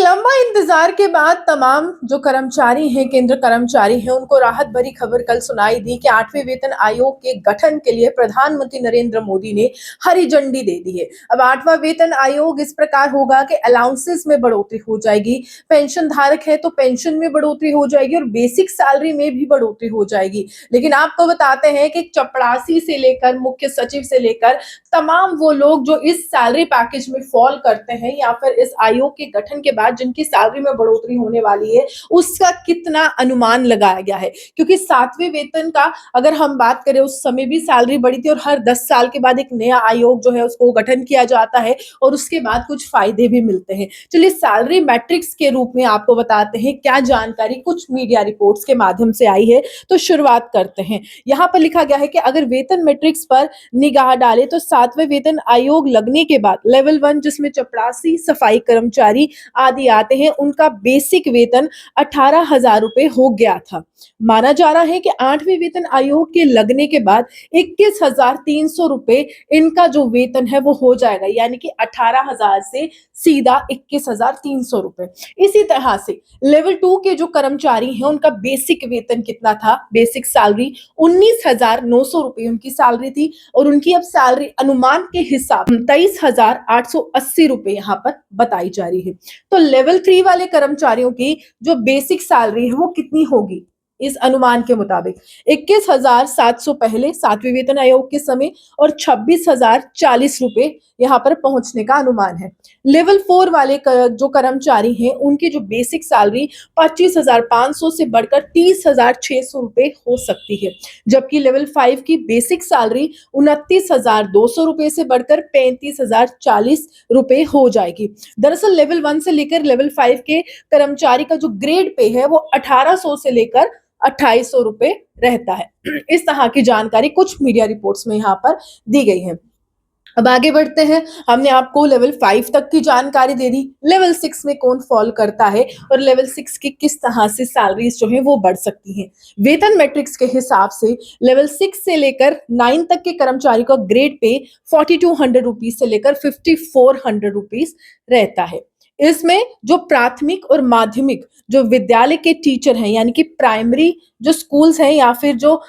लंबा इंतजार के बाद तमाम जो कर्मचारी हैं, केंद्र कर्मचारी हैं, उनको राहत भरी खबर कल सुनाई दी कि 8वें वेतन आयोग के गठन के लिए प्रधानमंत्री नरेंद्र मोदी ने हरी झंडी दे दी है। अब 8वां वेतन आयोग इस प्रकार होगा कि अलाउंसेस में बढ़ोतरी हो जाएगी, पेंशन धारक है तो पेंशन में बढ़ोतरी हो जाएगी और बेसिक सैलरी में भी बढ़ोतरी हो जाएगी। लेकिन आपको बताते हैं कि चपरासी से लेकर मुख्य सचिव से लेकर तमाम वो लोग जो इस सैलरी पैकेज में फॉल करते हैं या फिर इस आयोग के गठन के बाद जिनकी सैलरी में बढ़ोतरी होने वाली है, उसका कितना अनुमान लगाया गया है। क्योंकि 7वें वेतन का अगर हम बात करें, उस समय भी सैलरी बढ़ी थी और हर 10 साल के बाद एक नया आयोग जो है उसको गठन किया जाता है और उसके बाद कुछ फायदे भी मिलते हैं। चलिए सैलरी मैट्रिक्स के रूप में आपको बताते हैं क्या जानकारी कुछ मीडिया रिपोर्ट्स के माध्यम से आई है। तो शुरुआत करते हैं। यहाँ पर लिखा गया है कि अगर वेतन मैट्रिक्स पर निगाह डाले तो 7वें वेतन आयोग लगने के बाद लेवल 1 जिसमें चपरासी, सफाई कर्मचारी आदि आते हैं, उनका बेसिक वेतन 18,000 रुपए हो गया था। माना जा रहा है कि 8वें वेतन आयोग के लगने के बाद 21,300 रुपए इनका जो वेतन है वो हो जाएगा, यानी कि 18,000 से सीधा 21,300 रुपए। इसी तरह से लेवल 2 के जो कर्मचारी हैं उनका बेसिक वेतन कितना था, बेसिक सैलरी 19,900 रुपए उनकी सैलरी थी और उनकी अब सैलरी अनुमान के हिसाब 23,880 रुपए यहाँ पर बताई जा रही है। तो लेवल 3 वाले कर्मचारियों की जो बेसिक सैलरी है वो कितनी होगी इस अनुमान के मुताबिक? 21,700 पहले 7वें वेतन आयोग के समय और 26,040 रुपए यहाँ पर पहुंचने का अनुमान है। लेवल 4 वाले जो कर्मचारी हैं उनकी जो बेसिक सैलरी 25,500 से बढ़कर 30,600 रुपए हो सकती है, जबकि लेवल 5 की बेसिक सैलरी 29,200 रुपए से बढ़कर 35,040 रुपए हो जाएगी। दरअसल लेवल 1 से लेकर लेवल 5 के कर्मचारी का जो ग्रेड पे है वो 1800 से लेकर 2800 रुपए रहता है। इस तरह की जानकारी कुछ मीडिया रिपोर्ट्स में यहाँ पर दी गई है। अब आगे बढ़ते हैं। हमने आपको लेवल 5 तक की जानकारी दे दी, लेवल 6 में कौन फॉल करता है और लेवल 6 की किस तरह से सैलरीज जो है वो बढ़ सकती हैं। वेतन मैट्रिक्स के हिसाब से लेवल 6 से लेकर 9 तक के कर्मचारी का ग्रेड पे 4200 रुपीज से लेकर 5400 रुपीज रहता है। इसमें जो प्राथमिक और माध्यमिक जो विद्यालय के टीचर हैं, यानी कि प्राइमरी जो स्कूल्स हैं या फिर जो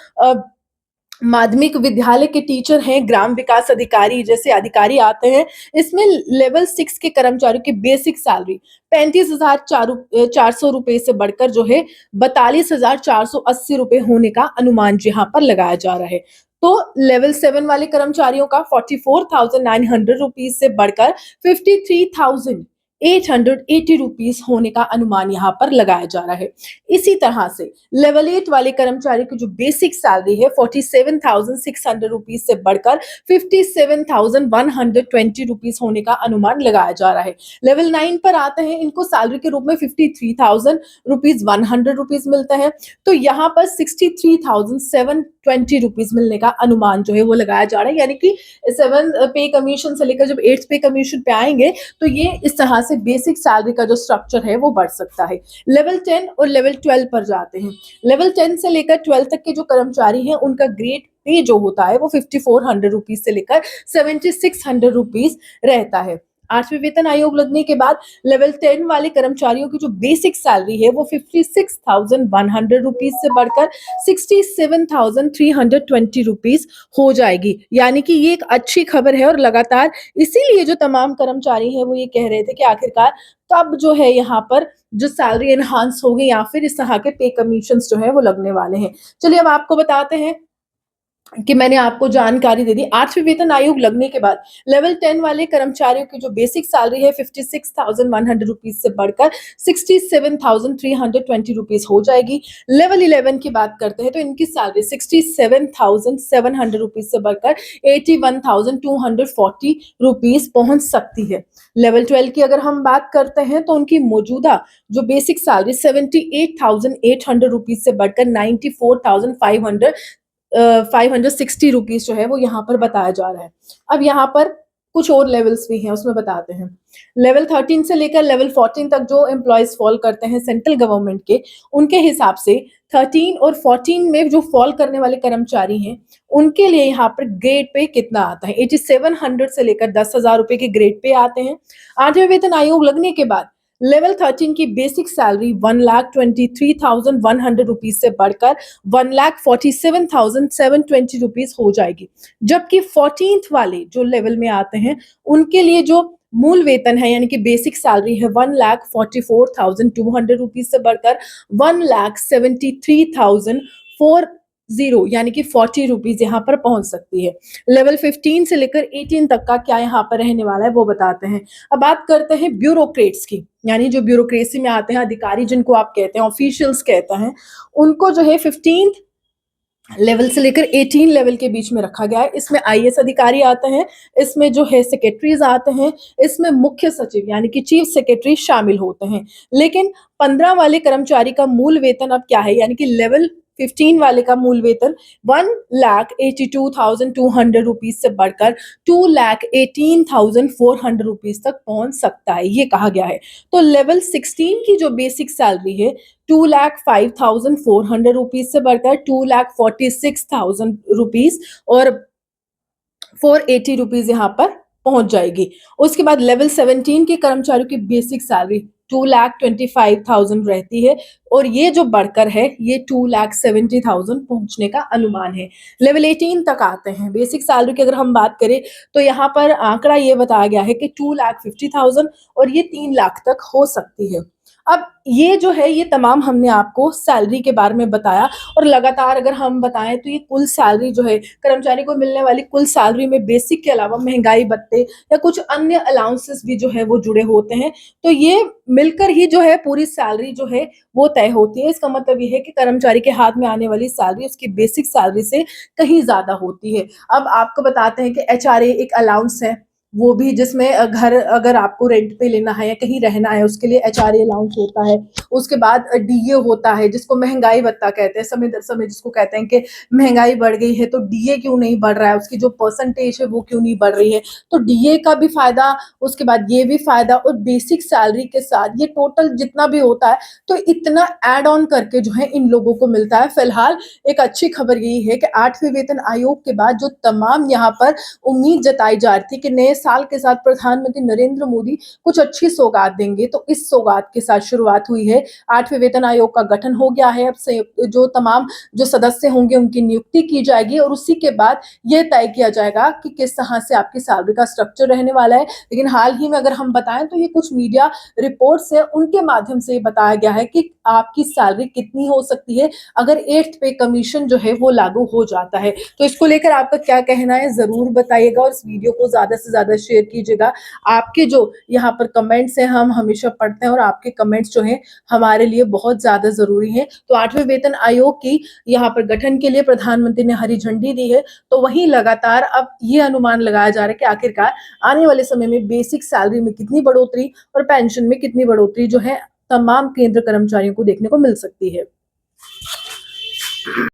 माध्यमिक विद्यालय के टीचर हैं, ग्राम विकास अधिकारी जैसे अधिकारी आते हैं, इसमें लेवल 6 के कर्मचारियों की बेसिक सैलरी 35,400 रुपए से बढ़कर जो है 42,480 रुपए होने का अनुमान यहाँ पर लगाया जा रहा है। तो लेवल 7 वाले कर्मचारियों का 44,900 रुपीज से बढ़कर 53,880 रुपीज होने का अनुमान यहाँ पर लगाया जा रहा है। इसी तरह से लेवल 8 वाले कर्मचारी की जो बेसिक सैलरी है 47,600 रुपीज से बढ़कर 57,120 रुपीज होने का अनुमान लगाया जा रहा है। लेवल 9 पर आते हैं, इनको सैलरी के रूप में 53,000 रुपीज 100 रुपीज मिलता है। तो यहाँ पर 63,720 रुपीज मिलने का अनुमान जो है वो लगाया जा रहा है, यानी कि 7 पे कमीशन से लेकर जब 8 पे कमीशन पे आएंगे तो ये इस तरह से बेसिक सैलरी का जो स्ट्रक्चर है वो बढ़ सकता है। लेवल 10 और लेवल 12 पर जाते हैं। लेवल 10 से लेकर 12 तक के जो कर्मचारी हैं उनका ग्रेड पे जो होता है वो 5400 रुपीज से लेकर 7600 रुपीज रहता है। 8वें वेतन आयोग लगने के बाद लेवल 10 वाले कर्मचारियों की जो बेसिक सैलरी है वो 56,100 रुपीज से बढ़कर 67,320 रुपीज हो जाएगी, यानी कि ये एक अच्छी खबर है और लगातार इसीलिए जो तमाम कर्मचारी हैं वो ये कह रहे थे कि आखिरकार कब जो है यहाँ पर जो सैलरी एनहांस होगी या फिर इस तरह के पे कमीशंस जो है वो लगने वाले हैं। चलिए अब आपको बताते हैं कि मैंने आपको जानकारी दे दी। 8वें वेतन आयोग लगने के बाद लेवल 10 वाले कर्मचारियों की जो बेसिक सैलरी है 56,100 रुपीज से बढ़कर 67,320 रुपीज हो जाएगी। लेवल 11 की बात करते हैं तो इनकी सैलरी 67,700 रुपीज से बढ़कर 81,240 रुपीज पहुंच सकती है। लेवल 12 की अगर हम बात करते हैं तो उनकी मौजूदा जो बेसिक सैलरी 78,800 रुपीज से बढ़कर 560 रुपीज जो है वो यहाँ पर बताया जा रहा है। अब यहाँ पर कुछ और लेवल्स भी हैं, उसमें बताते हैं। लेवल 13 से लेकर लेवल 14 तक जो एम्प्लॉयज फॉल करते हैं सेंट्रल गवर्नमेंट के, उनके हिसाब से 13 और 14 में जो फॉल करने वाले कर्मचारी हैं उनके लिए यहाँ पर ग्रेड पे कितना आता है। 8700 से लेकर 10,000 रुपए के ग्रेड पे आते हैं। 8वें वेतन आयोग लगने के बाद लेवल 13 की बेसिक सैलरी 1,23,100 रुपीज से बढ़कर 1,47,720 रुपीज हो जाएगी, जबकि 14th वाले जो लेवल में आते हैं उनके लिए जो मूल वेतन है यानी कि बेसिक सैलरी है 1,44,200 रुपीज से बढ़कर 1,73,400 यानी कि 40 रुपीज यहाँ पर पहुंच सकती है। लेवल 15 से लेकर 18 तक का क्या यहाँ पर रहने वाला है वो बताते हैं। अब बात करते हैं ब्यूरोक्रेट्स की, यानी जो ब्यूरोक्रेसी में आते हैं अधिकारी जिनको आप कहते हैं, ऑफिशियल्स कहते हैं, उनको जो है 15 लेवल से लेकर 18 लेवल के बीच में रखा गया है। इसमें आईएएस अधिकारी आते हैं, इसमें जो है सेक्रेटरीज आते हैं, इसमें मुख्य सचिव यानी कि चीफ सेक्रेटरी शामिल होते हैं। लेकिन 15 वाले कर्मचारी का मूल वेतन अब क्या है, यानी कि लेवल 15 वाले का मूल वेतन 1,82,200 रुपीज से बढ़कर 2,18,400 रुपीज तक पहुंच सकता है, ये कहा गया है। तो लेवल 16 की जो बेसिक सैलरी है 2,05,400 रुपीज से बढ़कर 2,46,000 रुपीज और 480 रुपीज यहाँ पर पहुंच जाएगी। उसके बाद लेवल 17 के कर्मचारियों की बेसिक सैलरी 2,25,000 रहती है और ये जो बढ़कर है ये 2,70,000 पहुंचने का अनुमान है। लेवल 18 तक आते हैं, बेसिक सैलरी की अगर हम बात करें तो यहाँ पर आंकड़ा ये बताया गया है कि 2,50,000 और ये 3 लाख तक हो सकती है। अब ये जो है ये तमाम हमने आपको सैलरी के बारे में बताया और लगातार अगर हम बताएं तो ये कुल सैलरी जो है कर्मचारी को मिलने वाली कुल सैलरी में बेसिक के अलावा महंगाई भत्ते या कुछ अन्य अलाउंसेस भी जो है वो जुड़े होते हैं, तो ये मिलकर ही जो है पूरी सैलरी जो है वो तय होती है। इसका मतलब ये है कि कर्मचारी के हाथ में आने वाली सैलरी उसकी बेसिक सैलरी से कहीं ज्यादा होती है। अब आपको बताते हैं कि एचआरए एक अलाउंस है, वो भी जिसमें घर अगर आपको रेंट पे लेना है या कहीं रहना है उसके लिए एचआरए अलाउंस होता है। उसके बाद डीए होता है जिसको महंगाई भत्ता कहते हैं, समय दर समय जिसको कहते हैं कि महंगाई बढ़ गई है तो डीए क्यों नहीं बढ़ रहा है, उसकी जो परसेंटेज है वो क्यों नहीं बढ़ रही है, तो डीए का भी फायदा, उसके बाद ये भी फायदा और बेसिक सैलरी के साथ ये टोटल जितना भी होता है तो इतना एड ऑन करके जो है इन लोगों को मिलता है। फिलहाल एक अच्छी खबर यही है कि 8वें वेतन आयोग के बाद जो तमाम यहाँ पर उम्मीद जताई जा रही थी कि नए साल के साथ प्रधानमंत्री नरेंद्र मोदी कुछ अच्छी सौगात देंगे, तो इस सौगात के साथ शुरुआत हुई है। 8वें वेतन आयोग का गठन हो गया है, अब से जो तमाम जो सदस्य होंगे उनकी नियुक्ति की जाएगी और उसी के बाद यह तय किया जाएगा कि किस तरह से आपकी सैलरी का स्ट्रक्चर रहने वाला है। लेकिन हाल ही में अगर हम बताएं तो ये कुछ मीडिया रिपोर्ट्स है उनके माध्यम से बताया गया है कि आपकी सैलरी कितनी हो सकती है अगर 8th पे कमीशन जो है वो लागू हो जाता है। तो इसको लेकर आपका क्या कहना है जरूर बताइएगा और इस वीडियो को ज्यादा से ज्यादा शेयर कीजिएगा। आपके जो यहाँ पर कमेंट्स हैं हम हमेशा पढ़ते हैं और आपके कमेंट्स जो हैं हमारे लिए बहुत ज्यादा जरूरी है। तो 8वें वेतन आयोग की यहाँ पर गठन के लिए प्रधानमंत्री ने हरी झंडी दी है, तो वहीं लगातार अब ये अनुमान लगाया जा रहा है कि आखिरकार आने वाले समय में बेसिक सैलरी में कितनी बढ़ोतरी और पेंशन में कितनी बढ़ोतरी जो है तमाम केंद्र कर्मचारियों को देखने को मिल सकती है।